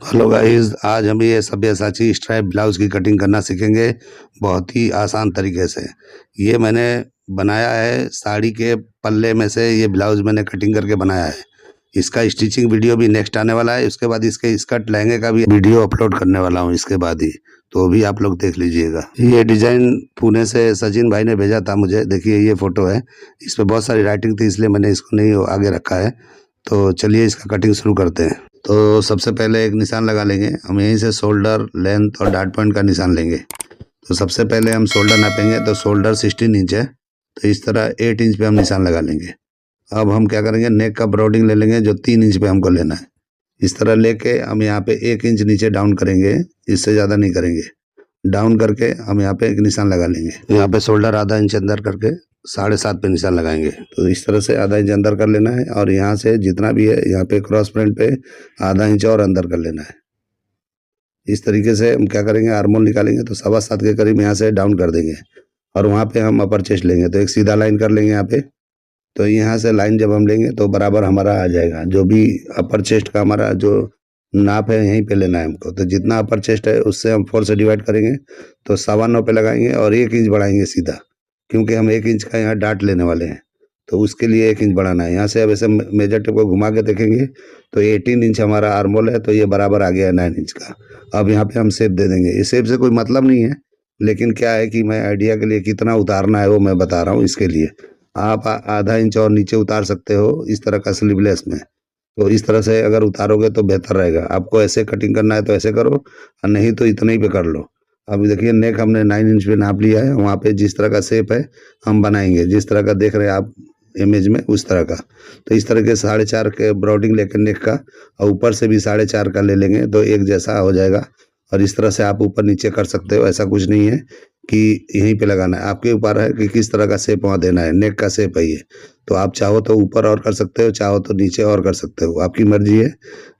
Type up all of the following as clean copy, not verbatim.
Hello guys, आज हम ये सब्यसाची स्ट्राइप ब्लाउज की कटिंग करना सीखेंगे बहुत ही आसान तरीके से। ये मैंने बनाया है साड़ी के पल्ले में से, ये ब्लाउज मैंने कटिंग करके बनाया है। इसका स्टिचिंग वीडियो भी नेक्स्ट आने वाला है। उसके बाद इसके स्कर्ट लहंगे का भी वीडियो अपलोड करने वाला हूँ इसके बाद ही, तो भी आप लोग देख लीजिएगा। ये डिजाइन पुणे से सचिन भाई ने भेजा था मुझे। देखिए ये फोटो है, इस पर बहुत सारी राइटिंग थी इसलिए मैंने इसको नहीं आगे रखा है। तो चलिए इसका कटिंग शुरू करते हैं। तो सबसे पहले एक निशान लगा लेंगे हम, यहीं से शोल्डर लेंथ और डार्ट पॉइंट का निशान लेंगे। तो सबसे पहले हम शोल्डर नापेंगे, तो शोल्डर 16 इंच है, तो इस तरह 8 इंच पे हम निशान लगा लेंगे। अब हम क्या करेंगे, नेक का ब्रॉडिंग ले लेंगे जो 3 इंच पे हमको लेना है। इस तरह लेके हम यहाँ पे 1 इंच नीचे डाउन करेंगे, इससे ज़्यादा नहीं करेंगे। डाउन करके हम यहाँ पे एक निशान लगा लेंगे। यहाँ पे शोल्डर आधा इंच अंदर करके 7.5 पे निशान लगाएंगे। तो इस तरह से आधा इंच अंदर कर लेना है, और यहाँ से जितना भी है यहाँ पे क्रॉस फ्रंट पे आधा इंच और अंदर कर लेना है। इस तरीके से हम क्या करेंगे, आर्मोल निकालेंगे तो 7.25 के करीब यहाँ से डाउन कर देंगे, और वहाँ पे हम अपर चेस्ट लेंगे। तो एक सीधा लाइन कर लेंगे यहाँ पे। तो यहाँ से लाइन जब हम लेंगे तो बराबर हमारा आ जाएगा। जो भी अपर चेस्ट का हमारा जो नाप है यहीं पे लेना है हमको। तो जितना अपर चेस्ट है उससे हम 4 से डिवाइड करेंगे, तो 9.25 पे लगाएंगे और 1 इंच बढ़ाएंगे सीधा, क्योंकि हम 1 इंच का यहाँ डाट लेने वाले हैं। तो उसके लिए 1 इंच बढ़ाना है। यहाँ से अब ऐसे मेजर टेप को घुमा के देखेंगे तो 18 इंच हमारा आर्मोल है, तो ये बराबर आ गया है 9 इंच का। अब यहाँ पे हम शेप दे देंगे। इस शेप से कोई मतलब नहीं है, लेकिन क्या है कि मैं आइडिया के लिए कितना उतारना है वो मैं बता रहा हूँ। इसके लिए आप आधा इंच और नीचे उतार सकते हो इस तरह का स्लीवलेस में। तो इस तरह से अगर उतारोगे तो बेहतर रहेगा। आपको ऐसे कटिंग करना है तो ऐसे करो, और नहीं तो इतने ही पे कर लो। अब देखिए नेक हमने 9 इंच पे नाप लिया है। वहाँ पे जिस तरह का शेप है हम बनाएंगे, जिस तरह का देख रहे हैं आप इमेज में उस तरह का। तो इस तरह के 4.5 के ब्रॉडिंग लेकर नेक का, और ऊपर से भी 4.5 का ले लेंगे तो एक जैसा हो जाएगा। और इस तरह से आप ऊपर नीचे कर सकते हो, ऐसा कुछ नहीं है कि यहीं पे लगाना है। आपके ऊपर है कि किस तरह का शेप वहाँ देना है। नेक का शेप है ये, तो आप चाहो तो ऊपर और कर सकते हो, चाहो तो नीचे और कर सकते हो, आपकी मर्जी है।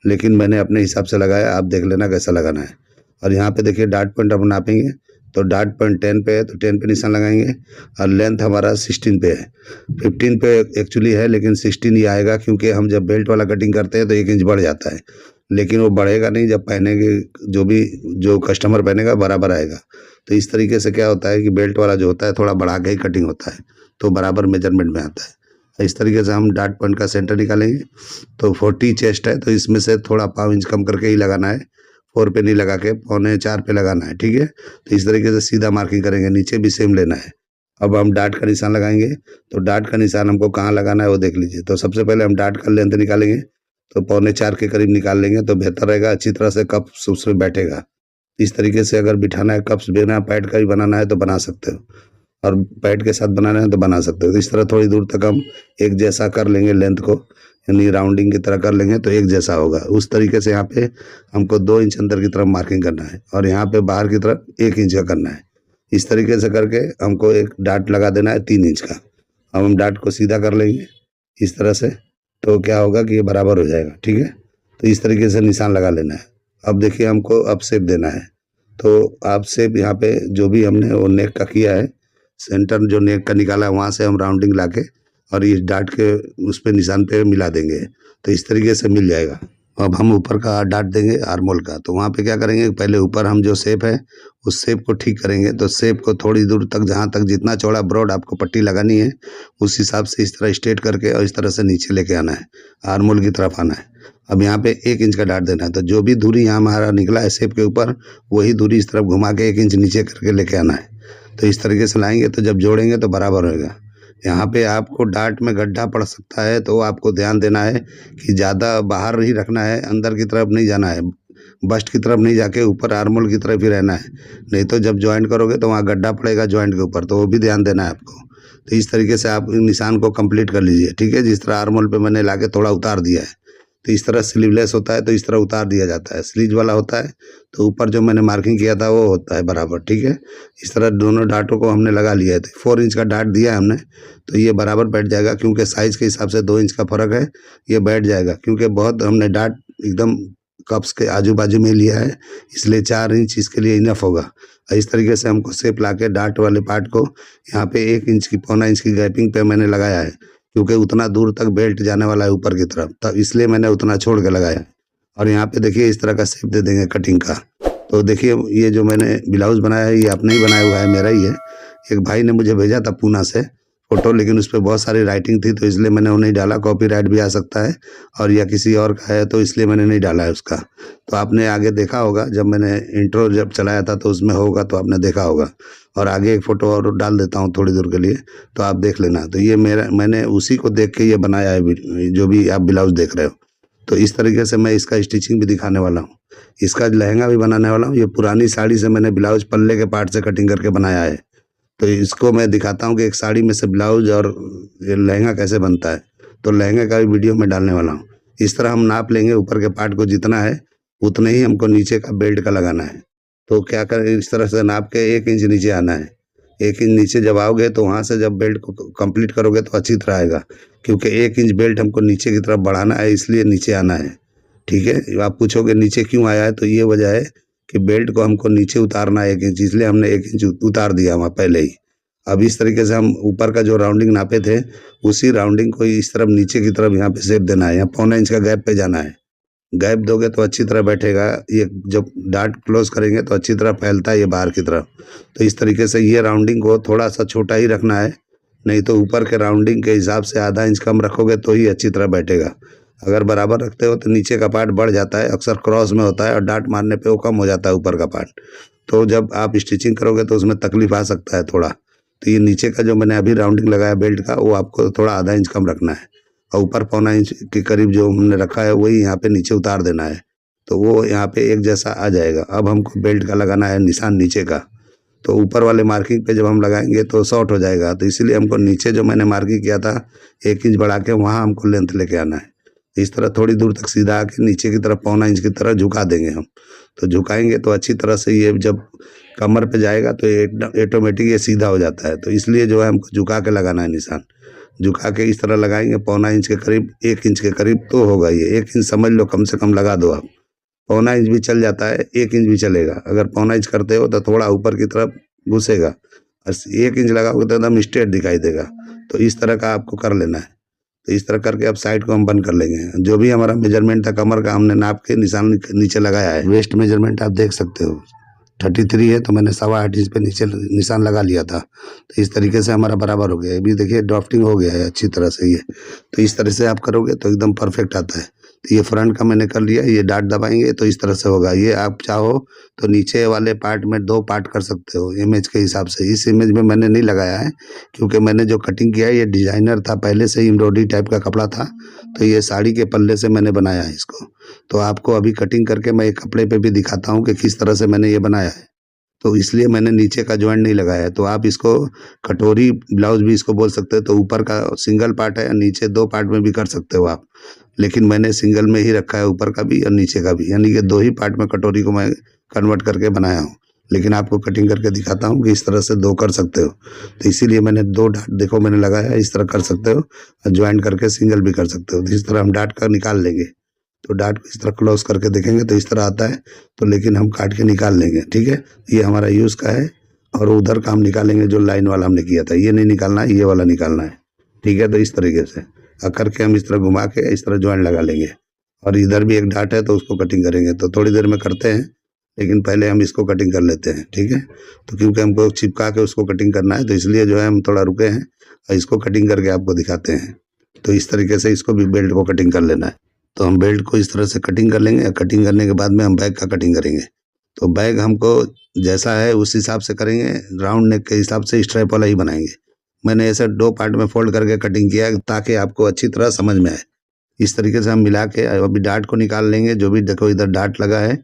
लेकिन मैंने अपने हिसाब से लगाया, आप देख लेना कैसा लगाना है। और यहाँ पे देखिए डार्ट पॉइंट अब नापेंगे। तो डार्ट पॉइंट 10 पे है, तो 10 पे निशान लगाएंगे। और लेंथ हमारा 16 पे है। 15 पे एक्चुअली है, लेकिन 16 ही आएगा, क्योंकि हम जब बेल्ट वाला कटिंग करते हैं तो 1 इंच बढ़ जाता है, लेकिन वो बढ़ेगा नहीं। जब पहनेंगे जो कस्टमर पहनेगा बराबर आएगा। तो इस तरीके से क्या होता है कि बेल्ट वाला जो होता है थोड़ा बढ़ा के ही कटिंग होता है, तो बराबर मेजरमेंट में आता है। इस तरीके से हम डार्ट पॉइंट का सेंटर निकालेंगे। तो 40 चेस्ट है, तो इसमें से थोड़ा 5 इंच कम करके ही लगाना है। 4 पे नहीं लगा के 3.25 पे लगाना है, ठीक है। तो इस तरीके से सीधा मार्किंग करेंगे, नीचे भी सेम लेना है। अब हम डार्ट का निशान लगाएंगे। तो डार्ट का निशान हमको कहाँ लगाना है वो देख लीजिए। तो सबसे पहले हम डार्ट का लेंथ निकालेंगे, तो 3.25 के करीब निकाल लेंगे तो बेहतर रहेगा। अच्छी तरह से कप्स उसमें बैठेगा। इस तरीके से अगर बिठाना है, कप्स बिना पैड का भी बनाना है तो बना सकते हो, और पैड के साथ बनाना है तो बना सकते हो। तो इस तरह थोड़ी दूर तक हम एक जैसा कर लेंगे, लेंथ को यानी राउंडिंग की तरह कर लेंगे तो एक जैसा होगा। उस तरीके से यहाँ पे हमको 2 इंच अंदर की तरफ मार्किंग करना है, और यहाँ पे बाहर की तरफ 1 इंच का करना है। इस तरीके से करके हमको एक डाट लगा देना है 3 इंच का। अब हम डाट को सीधा कर लेंगे इस तरह से, तो क्या होगा कि ये बराबर हो जाएगा, ठीक है। तो इस तरीके से निशान लगा लेना है। अब देखिए हमको अब शेप देना है। तो आप शेप यहाँ पे जो भी हमने वो नेक का किया है, सेंटर जो नेक का निकाला है वहाँ से हम राउंडिंग लाके और इस डाट के उस पे निशान पे मिला देंगे, तो इस तरीके से मिल जाएगा। अब हम ऊपर का डाट देंगे आर्मोल का। तो वहाँ पे क्या करेंगे, पहले ऊपर हम जो शेप है उस शेप को ठीक करेंगे। तो शेप को थोड़ी दूर तक, जहाँ तक जितना चौड़ा ब्रॉड आपको पट्टी लगानी है उस हिसाब से इस तरह स्ट्रेट करके और इस तरह से नीचे लेके आना है, आर्मोल की तरफ आना है। अब यहाँ पे 1 इंच का डाट देना है। तो जो भी दूरी यहाँ हमारा निकला है शेप के ऊपर, वही दूरी इस तरफ घुमा के 1 इंच नीचे करके लेके आना है। तो इस तरीके से लाएंगे तो जब जोड़ेंगे तो बराबर होएगा। यहाँ पे आपको डाट में गड्ढा पड़ सकता है, तो आपको ध्यान देना है कि ज़्यादा बाहर ही रखना है, अंदर की तरफ नहीं जाना है, बस्ट की तरफ नहीं जाके ऊपर आर्मोल की तरफ ही रहना है। नहीं तो जब ज्वाइंट करोगे तो वहाँ गड्ढा पड़ेगा ज्वाइंट के ऊपर, तो वो भी ध्यान देना है आपको। तो इस तरीके से आप निशान को कंप्लीट कर लीजिए, ठीक है। जिस तरह आर्मोल पे मैंने लाके थोड़ा उतार दिया है, तो इस तरह स्लीवलेस होता है तो इस तरह उतार दिया जाता है। स्लीव वाला होता है तो ऊपर जो मैंने मार्किंग किया था वो होता है बराबर, ठीक है। इस तरह दोनों डाटों को हमने लगा लिया है। तो 4 इंच का डाट दिया है हमने, तो ये बराबर बैठ जाएगा, क्योंकि साइज़ के हिसाब से 2 इंच का फ़र्क है, ये बैठ जाएगा। क्योंकि बहुत हमने डाट एकदम कप्स के आजू बाजू में लिया है, इसलिए 4 इंच इसके लिए इनफ होगा। इस तरीके से हमको शेप ला के डाट वाले पार्ट को यहाँ पे 1 इंच की 1.25 इंच की गैपिंग पे मैंने लगाया है, क्योंकि उतना दूर तक बेल्ट जाने वाला है ऊपर की तरफ, तब इसलिए मैंने उतना छोड़ के लगाया। और यहाँ पे देखिए इस तरह का शेप दे देंगे कटिंग का। तो देखिए ये जो मैंने ब्लाउज़ बनाया है ये अपने ही बनाया हुआ है, मेरा ही है। एक भाई ने मुझे भेजा था पूना से फ़ोटो, लेकिन उस पे बहुत सारी राइटिंग थी तो इसलिए मैंने वो नहीं डाला, कॉपीराइट भी आ सकता है और या किसी और का है तो इसलिए मैंने नहीं डाला है उसका। तो आपने आगे देखा होगा जब मैंने इंट्रो जब चलाया था तो उसमें होगा तो आपने देखा होगा। और आगे एक फ़ोटो और डाल देता हूँ थोड़ी दूर के लिए, तो आप देख लेना। तो ये मैंने उसी को देख के ये बनाया है जो भी आप ब्लाउज़ देख रहे हो। तो इस तरीके से मैं इसका स्टिचिंग भी दिखाने वाला हूँ, इसका लहंगा भी बनाने वाला हूँ। ये पुरानी साड़ी से मैंने ब्लाउज पल्ले के पार्ट से कटिंग करके बनाया है। तो इसको मैं दिखाता हूँ कि एक साड़ी में से ब्लाउज और ये लहंगा कैसे बनता है। तो लहंगे का भी वीडियो मैं डालने वाला हूँ। इस तरह हम नाप लेंगे ऊपर के पार्ट को, जितना है उतने ही हमको नीचे का बेल्ट का लगाना है। तो क्या करें, इस तरह से नाप के 1 इंच नीचे आना है। 1 इंच नीचे जब आओगे तो वहाँ से जब बेल्ट को कंप्लीट करोगे तो अच्छी तरह आएगा, क्योंकि 1 इंच बेल्ट हमको नीचे की तरफ बढ़ाना है, इसलिए नीचे आना है। ठीक है, आप पूछोगे नीचे क्यों आया है, तो ये वजह है कि बेल्ट को हमको नीचे उतारना है 1 इंच, इसलिए हमने 1 इंच उतार दिया वहाँ पहले ही। अब इस तरीके से हम ऊपर का जो राउंडिंग नापे थे उसी राउंडिंग को इस तरफ नीचे की तरफ यहाँ पे शेप देना है। यहाँ पौना इंच का गैप पे जाना है। गैप दोगे तो अच्छी तरह बैठेगा। ये जब डार्ट क्लोज करेंगे तो अच्छी तरह फैलता है ये बाहर की तरफ। तो इस तरीके से ये राउंडिंग को थोड़ा सा छोटा ही रखना है, नहीं तो ऊपर के राउंडिंग के हिसाब से आधा इंच कम रखोगे तो ही अच्छी तरह बैठेगा। अगर बराबर रखते हो तो नीचे का पार्ट बढ़ जाता है, अक्सर क्रॉस में होता है और डार्ट मारने पे वो कम हो जाता है ऊपर का पार्ट। तो जब आप स्टिचिंग करोगे तो उसमें तकलीफ आ सकता है थोड़ा। तो ये नीचे का जो मैंने अभी राउंडिंग लगाया बेल्ट का, वो आपको थोड़ा आधा इंच कम रखना है और ऊपर पौना इंच के करीब जो हमने रखा है वही यहाँ पे नीचे उतार देना है। तो वो यहाँ पे एक जैसा आ जाएगा। अब हमको बेल्ट का लगाना है निशान नीचे का। तो ऊपर वाले मार्किंग पे जब हम लगाएंगे तो शॉर्ट हो जाएगा, तो इसीलिए हमको नीचे जो मैंने मार्किंग किया था 1 इंच बढ़ा के वहाँ हमको लेंथ लेके आना है। इस तरह थोड़ी दूर तक सीधा आके नीचे की तरफ पौना इंच की तरह झुका देंगे हम। तो झुकाएंगे तो अच्छी तरह से ये जब कमर पे जाएगा तो ऑटोमेटिक ये सीधा हो जाता है। तो इसलिए जो है हमको झुका के लगाना है निशान। झुका के इस तरह लगाएंगे पौना इंच के करीब, 1 इंच के करीब तो होगा ये। 1 इंच समझ लो कम से कम लगा दो आप। पौना इंच भी चल जाता है, 1 इंच भी चलेगा। अगर पौना इंच करते हो तो थोड़ा ऊपर की तरफ घुसेगा और 1 इंच लगाओगे तो एकदम स्ट्रेट दिखाई देगा। तो इस तरह का आपको कर लेना है। तो इस तरह करके अब साइड को हम बंद कर लेंगे। जो भी हमारा मेजरमेंट था कमर का हमने नाप के निशान नीचे लगाया है। वेस्ट मेजरमेंट आप देख सकते हो 33 है, तो मैंने 8.25 इंच पे नीचे निशान लगा लिया था। तो इस तरीके से हमारा बराबर हो गया है। अभी देखिए ड्राफ्टिंग हो गया है अच्छी तरह से ये। तो इस तरह से आप करोगे तो एकदम परफेक्ट आता है। तो ये फ्रंट का मैंने कर लिया, ये डाट दबाएंगे तो इस तरह से होगा। ये आप चाहो तो नीचे वाले पार्ट में 2 पार्ट कर सकते हो इमेज के हिसाब से। इस इमेज में मैंने नहीं लगाया है क्योंकि मैंने जो कटिंग किया है ये डिजाइनर था, पहले से ही एम्ब्रॉयडरी टाइप का कपड़ा था, तो ये साड़ी के पल्ले से मैंने बनाया है इसको। तो आपको अभी कटिंग करके मैं एक कपड़े पे भी दिखाता हूँ कि किस तरह से मैंने ये बनाया है। तो इसलिए मैंने नीचे का जॉइंट नहीं लगाया है। तो आप इसको कटोरी ब्लाउज भी इसको बोल सकते हो। तो ऊपर का सिंगल पार्ट है, नीचे 2 पार्ट में भी कर सकते हो आप, लेकिन मैंने सिंगल में ही रखा है, ऊपर का भी और नीचे का भी, यानी कि 2 ही पार्ट में कटोरी को मैं कन्वर्ट करके बनाया हूँ। लेकिन आपको कटिंग करके दिखाता हूँ कि इस तरह से 2 कर सकते हो। तो इसीलिए मैंने 2 डाट देखो मैंने लगाया है, इस तरह कर सकते हो और ज्वाइंट करके सिंगल भी कर सकते हो। तो इस तरह हम डाट का निकाल लेंगे। तो डाट को इस तरह क्लोज करके देखेंगे तो इस तरह आता है। तो लेकिन हम काट के निकाल लेंगे, ठीक है। ये हमारा यूज़ का है और उधर का हम निकालेंगे जो लाइन वाला हमने किया था, ये नहीं निकालना है, ये वाला निकालना है, ठीक है। तो इस तरीके से करके हम इस तरह घुमा के इस तरह ज्वाइंट लगा लेंगे। और इधर भी एक डाट है तो उसको कटिंग करेंगे। तो थोड़ी देर में करते हैं, लेकिन पहले हम इसको कटिंग कर लेते हैं, ठीक है। तो क्योंकि हमको चिपका के उसको कटिंग करना है तो इसलिए जो है हम थोड़ा रुके हैं और इसको कटिंग करके आपको दिखाते हैं। तो इस तरीके से इसको भी बेल्ट को कटिंग कर लेना है। तो हम बेल्ट को इस तरह से कटिंग कर लेंगे। कटिंग करने के बाद में हम बैग का कटिंग करेंगे। तो बैग हमको जैसा है उस हिसाब से करेंगे, राउंड नेक के हिसाब से स्ट्रैप वाला ही बनाएंगे। मैंने ऐसे 2 पार्ट में फोल्ड करके कटिंग किया ताकि आपको अच्छी तरह समझ में आए। इस तरीके से हम मिला के अभी डाट को निकाल लेंगे। जो भी देखो इधर डाट लगा है,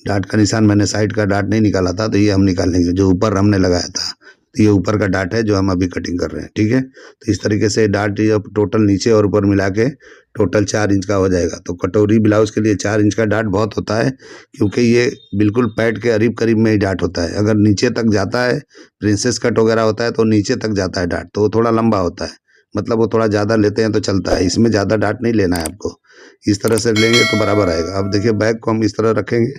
डाट का निशान मैंने साइड का डाट नहीं निकाला था, तो ये हम निकाल लेंगे जो ऊपर हमने लगाया था। तो ये ऊपर का डाट है जो हम अभी कटिंग कर रहे हैं, ठीक है। तो इस तरीके से डाट जब टोटल नीचे और ऊपर मिला के टोटल 4 इंच का हो जाएगा। तो कटोरी ब्लाउज के लिए 4 इंच का डाट बहुत होता है, क्योंकि ये बिल्कुल पैड के करीब करीब में ही डाट होता है। अगर नीचे तक जाता है, प्रिंसेस कट वगैरह होता है तो नीचे तक जाता है डाट, तो वो थोड़ा लंबा होता है, मतलब वो थोड़ा ज़्यादा लेते हैं तो चलता है। इसमें ज़्यादा डाट नहीं लेना है आपको, इस तरह से लेंगे तो बराबर आएगा। अब देखिए बैग को हम इस तरह रखेंगे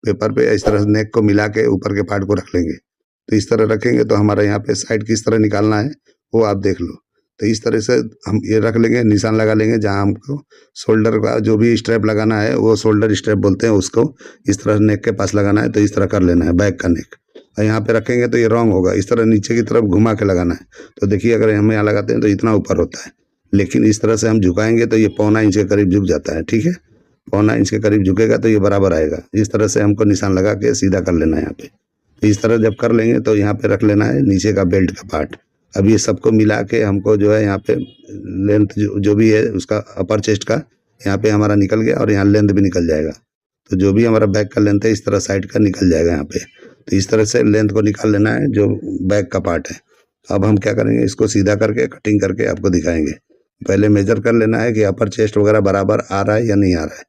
पेपर पे, इस तरह से नेक को मिला के ऊपर के पार्ट को रख लेंगे। तो इस तरह रखेंगे तो हमारा यहाँ पे साइड किस तरह निकालना है वो आप देख लो। तो इस तरह से हम ये रख लेंगे, निशान लगा लेंगे जहाँ हमको शोल्डर का जो भी स्ट्रैप लगाना है, वो शोल्डर स्ट्रैप बोलते हैं उसको, इस तरह नेक के पास लगाना है। तो इस तरह कर लेना है बैक का नेक, और यहाँ पे रखेंगे तो ये रॉन्ग होगा, इस तरह नीचे की तरफ घुमा के लगाना है। तो देखिए अगर हम यहाँ लगाते हैं तो इतना ऊपर होता है, लेकिन इस तरह से हम झुकाएंगे तो ये 1.25 इंच के करीब झुक जाता है। ठीक है, 1.25 इंच के करीब झुकेगा तो ये बराबर आएगा। इस तरह से हमको निशान लगा के सीधा कर लेना है यहाँ पे। तो इस तरह जब कर लेंगे तो यहाँ पे रख लेना है नीचे का बेल्ट का पार्ट। अब ये सबको मिला के हमको जो है यहाँ पे लेंथ जो भी है उसका अपर चेस्ट का यहाँ पे हमारा निकल गया, और यहाँ लेंथ भी निकल जाएगा। तो जो भी हमारा बैक का लेंथ है इस तरह साइड का निकल जाएगा यहाँ पे। तो इस तरह से लेंथ को निकाल लेना है जो बैक का पार्ट है। अब हम क्या करेंगे, इसको सीधा करके कटिंग करके आपको दिखाएंगे। पहले मेजर कर लेना है कि अपर चेस्ट वगैरह बराबर आ रहा है या नहीं आ रहा है।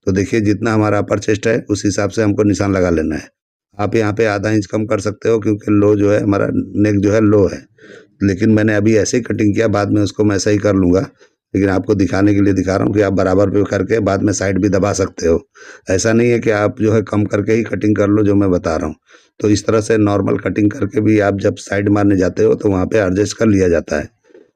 तो देखिए जितना हमारा अपर चेस्ट है उस हिसाब से हमको निशान लगा लेना है। आप यहाँ पे आधा इंच कम कर सकते हो क्योंकि लो जो है हमारा नेक जो है लो है, लेकिन मैंने अभी ऐसे ही कटिंग किया, बाद में उसको मैं ऐसा ही कर लूँगा, लेकिन आपको दिखाने के लिए दिखा रहा हूँ कि आप बराबर पे करके बाद में साइड भी दबा सकते हो। ऐसा नहीं है कि आप जो है कम करके ही कटिंग कर लो जो मैं बता रहा हूँ। तो इस तरह से नॉर्मल कटिंग करके भी आप जब साइड मारने जाते हो तो वहाँ पे एडजस्ट कर लिया जाता है,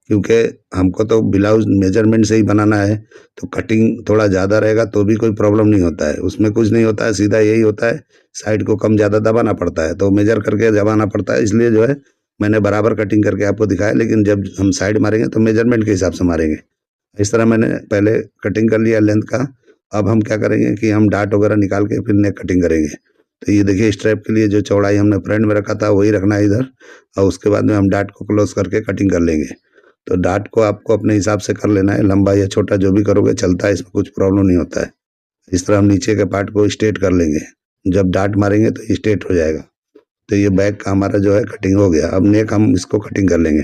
क्योंकि हमको तो ब्लाउज मेजरमेंट से ही बनाना है। तो कटिंग थोड़ा ज़्यादा रहेगा तो भी कोई प्रॉब्लम नहीं होता है, उसमें कुछ नहीं होता है, सीधा यही होता है साइड को कम ज़्यादा दबाना पड़ता है, तो मेजर करके दबाना पड़ता है। इसलिए जो है मैंने बराबर कटिंग करके आपको दिखाया, लेकिन जब हम साइड मारेंगे तो मेजरमेंट के हिसाब से मारेंगे। इस तरह मैंने पहले कटिंग कर लिया लेंथ का। अब हम क्या करेंगे कि हम डाट वगैरह निकाल के फिर नेक कटिंग करेंगे। तो ये देखिए स्ट्रैप के लिए जो चौड़ाई हमने फ्रंट में रखा था वही रखना है इधर, और उसके बाद में हम डाट को क्लोज करके कटिंग कर लेंगे। तो डाट को आपको अपने हिसाब से कर लेना है, लंबा या छोटा जो भी करोगे चलता है, इसमें कुछ प्रॉब्लम नहीं होता है। इस तरह हम नीचे के पार्ट को स्ट्रेट कर लेंगे, जब डाट मारेंगे तो स्ट्रेट हो जाएगा। तो ये बैक का हमारा जो है कटिंग हो गया। अब नेक हम इसको कटिंग कर लेंगे।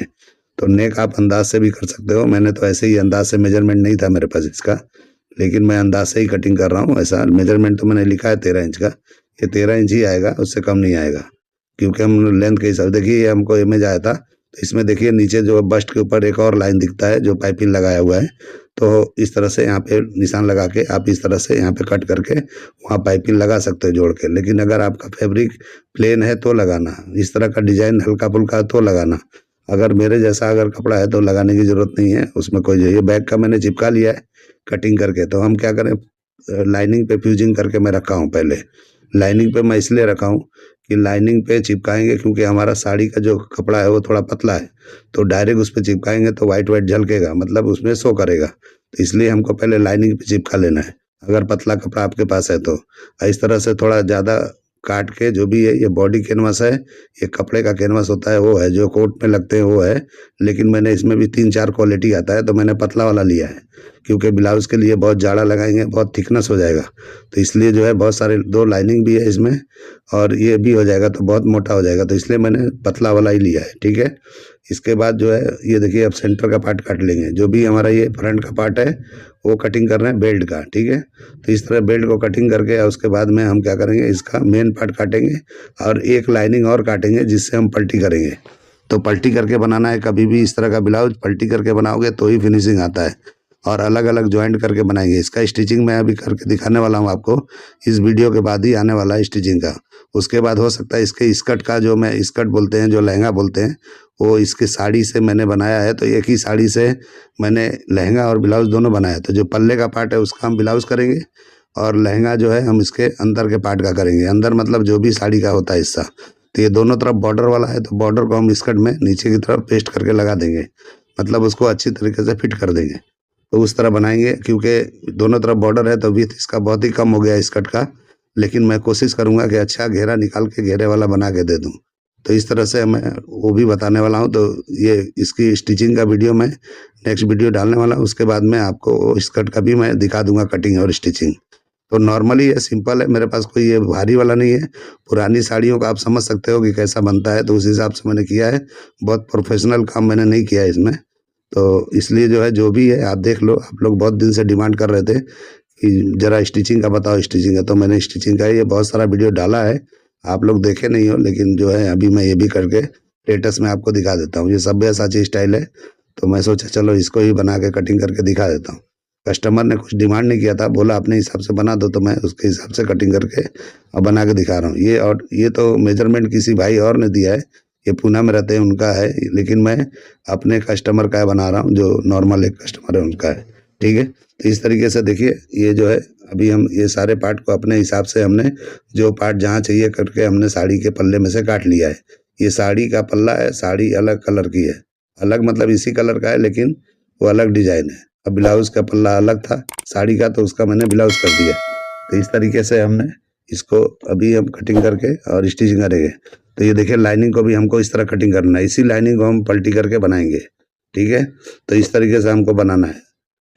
तो नेक आप अंदाज से भी कर सकते हो, मैंने तो ऐसे ही अंदाज से, मेजरमेंट नहीं था मेरे पास इसका, लेकिन मैं अंदाज से ही कटिंग कर रहा हूँ। ऐसा मेजरमेंट तो मैंने लिखा है 13 इंच का, ये 13 इंच ही आएगा, उससे कम नहीं आएगा, क्योंकि हम लेंथ के हिसाब, देखिए ये हमको इमेज आया था। तो इसमें देखिए नीचे जो बस्ट के ऊपर एक और लाइन दिखता है जो पाइपिंग लगाया हुआ है। तो इस तरह से यहाँ पे निशान लगा के आप इस तरह से यहाँ पे कट करके वहाँ पाइपिंग लगा सकते हो जोड़ के। लेकिन अगर आपका फैब्रिक प्लेन है तो लगाना, इस तरह का डिजाइन हल्का फुल्का तो लगाना। अगर मेरे जैसा अगर कपड़ा है तो लगाने की जरूरत नहीं है, उसमें कोई ये बैक का मैंने चिपका लिया है कटिंग करके। तो हम क्या करें, लाइनिंग पे फ्यूजिंग करके मैं रखा हूँ पहले। लाइनिंग पे मैं इसलिए रखा हूँ कि लाइनिंग पे चिपकाएंगे, क्योंकि हमारा साड़ी का जो कपड़ा है वो थोड़ा पतला है, तो डायरेक्ट उस पर चिपकाएंगे तो वाइट वाइट झलकेगा, मतलब उसमें शो करेगा। तो इसलिए हमको पहले लाइनिंग पे चिपका लेना है, अगर पतला कपड़ा आपके पास है तो। इस तरह से थोड़ा ज़्यादा काट के, जो भी है ये बॉडी कैनवास है, ये कपड़े का कैनवास होता है, वो है जो कोट में लगते हैं वो है। लेकिन मैंने इसमें भी 3-4 क्वालिटी आता है, तो मैंने पतला वाला लिया है, क्योंकि ब्लाउज़ के लिए बहुत जाड़ा लगाएंगे, बहुत थिकनेस हो जाएगा। तो इसलिए जो है बहुत सारे 2 लाइनिंग भी है इसमें, और ये भी हो जाएगा तो बहुत मोटा हो जाएगा, तो इसलिए मैंने पतला वाला ही लिया है। ठीक है, इसके बाद जो है ये देखिए अब सेंटर का पार्ट काट लेंगे। जो भी हमारा ये फ्रंट का पार्ट है वो कटिंग कर रहे हैं बेल्ट का। ठीक है, तो इस तरह बेल्ट को कटिंग करके उसके बाद में हम क्या करेंगे, इसका मेन पार्ट काटेंगे और एक लाइनिंग और काटेंगे जिससे हम पल्टी करेंगे। तो पल्टी करके बनाना है, कभी भी इस तरह का ब्लाउज पल्टी करके बनाओगे तो ही फिनिशिंग आता है, और अलग अलग ज्वाइंट करके बनाएंगे। इसका स्टिचिंग मैं अभी करके दिखाने वाला हूँ आपको, इस वीडियो के बाद ही आने वाला है स्टिचिंग का। उसके बाद हो सकता है इसके स्कर्ट का, जो मैं स्कर्ट बोलते हैं, जो लहंगा बोलते हैं, वो इसके साड़ी से मैंने बनाया है। तो एक ही साड़ी से मैंने लहंगा और ब्लाउज दोनों बनाया। तो जो पल्ले का पार्ट है उसका हम ब्लाउज करेंगे, और लहंगा जो है हम इसके अंदर के पार्ट का करेंगे। अंदर मतलब जो भी साड़ी का होता है हिस्सा। तो ये दोनों तरफ बॉर्डर वाला है, तो बॉर्डर को हम स्कर्ट में नीचे की तरफ पेस्ट करके लगा देंगे, मतलब उसको अच्छी तरीके से फिट कर देंगे। तो उस तरह बनाएंगे, क्योंकि दोनों तरफ बॉर्डर है तो विड्थ इसका बहुत ही कम हो गया स्कर्ट का। लेकिन मैं कोशिश करूंगा कि अच्छा घेरा निकाल के घेरे वाला बना के दे दूं। तो इस तरह से मैं वो भी बताने वाला हूं। तो ये इसकी स्टिचिंग का वीडियो मैं नेक्स्ट वीडियो डालने वाला हूं। उसके बाद में आपको स्कर्ट का भी मैं दिखा दूंगा कटिंग और स्टिचिंग। तो नॉर्मली ये सिंपल है, मेरे पास कोई ये भारी वाला नहीं है। पुरानी साड़ियों का आप समझ सकते हो कि कैसा बनता है, तो उस हिसाब से मैंने किया है। बहुत प्रोफेशनल काम मैंने नहीं किया है इसमें। तो इसलिए जो है, जो भी है आप देख लो। आप लोग बहुत दिन से डिमांड कर रहे थे कि ज़रा स्टिचिंग का बताओ, स्टिचिंग का, तो मैंने स्टिचिंग का ये बहुत सारा वीडियो डाला है, आप लोग देखे नहीं हो। लेकिन जो है अभी मैं ये भी करके स्टेटस में आपको दिखा देता हूँ। ये सब्यसाची स्टाइल है, तो मैं सोचा चलो इसको ही बना के कटिंग करके दिखा देता हूँ। कस्टमर ने कुछ डिमांड नहीं किया था, बोला अपने हिसाब से बना दो, तो मैं उसके हिसाब से कटिंग करके और बना के दिखा रहा हूँ। ये और ये तो मेजरमेंट किसी भाई और ने दिया है, ये पूना में रहते हैं उनका है, लेकिन मैं अपने कस्टमर का बना रहा हूँ, जो नॉर्मल एक कस्टमर है उनका है। ठीक है, तो इस तरीके से देखिए ये जो है अभी हम ये सारे पार्ट को अपने हिसाब से हमने जो पार्ट जहाँ चाहिए करके हमने साड़ी के पल्ले में से काट लिया है। ये साड़ी का पल्ला है, साड़ी अलग कलर की है, अलग मतलब इसी कलर का है लेकिन वो अलग डिजाइन है। अब ब्लाउज का पल्ला अलग था साड़ी का, तो उसका मैंने ब्लाउज कर दिया। तो इस तरीके से हमने इसको अभी हम कटिंग करके और स्टिचिंग करेंगे। तो ये देखिए लाइनिंग को भी हमको इस तरह कटिंग करना है, इसी लाइनिंग को हम पलटी करके बनाएंगे। ठीक है, तो इस तरीके से हमको बनाना है।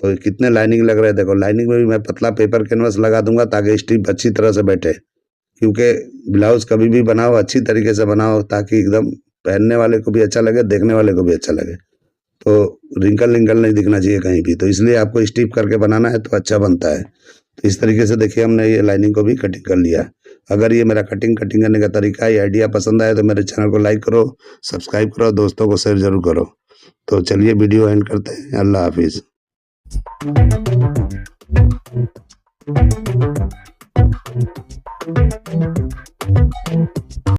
तो कितने लाइनिंग लग रहे हैं देखो, लाइनिंग में भी मैं पतला पेपर कैनवस लगा दूंगा ताकि स्ट्रिप अच्छी तरह से बैठे, क्योंकि ब्लाउज कभी भी बनाओ अच्छी तरीके से बनाओ ताकि एकदम पहनने वाले को भी अच्छा लगे, देखने वाले को भी अच्छा लगे। तो रिंकल रिंकल नहीं दिखना चाहिए कहीं भी, तो इसलिए आपको स्टिप करके बनाना है तो अच्छा बनता है। तो इस तरीके से देखिए हमने ये लाइनिंग को भी कटिंग कर लिया। अगर ये मेरा कटिंग करने का तरीका, ये आइडिया पसंद आए तो मेरे चैनल को लाइक करो, सब्सक्राइब करो, दोस्तों को शेयर जरूर करो। तो चलिए वीडियो एंड करते हैं। अल्लाह हाफिज़।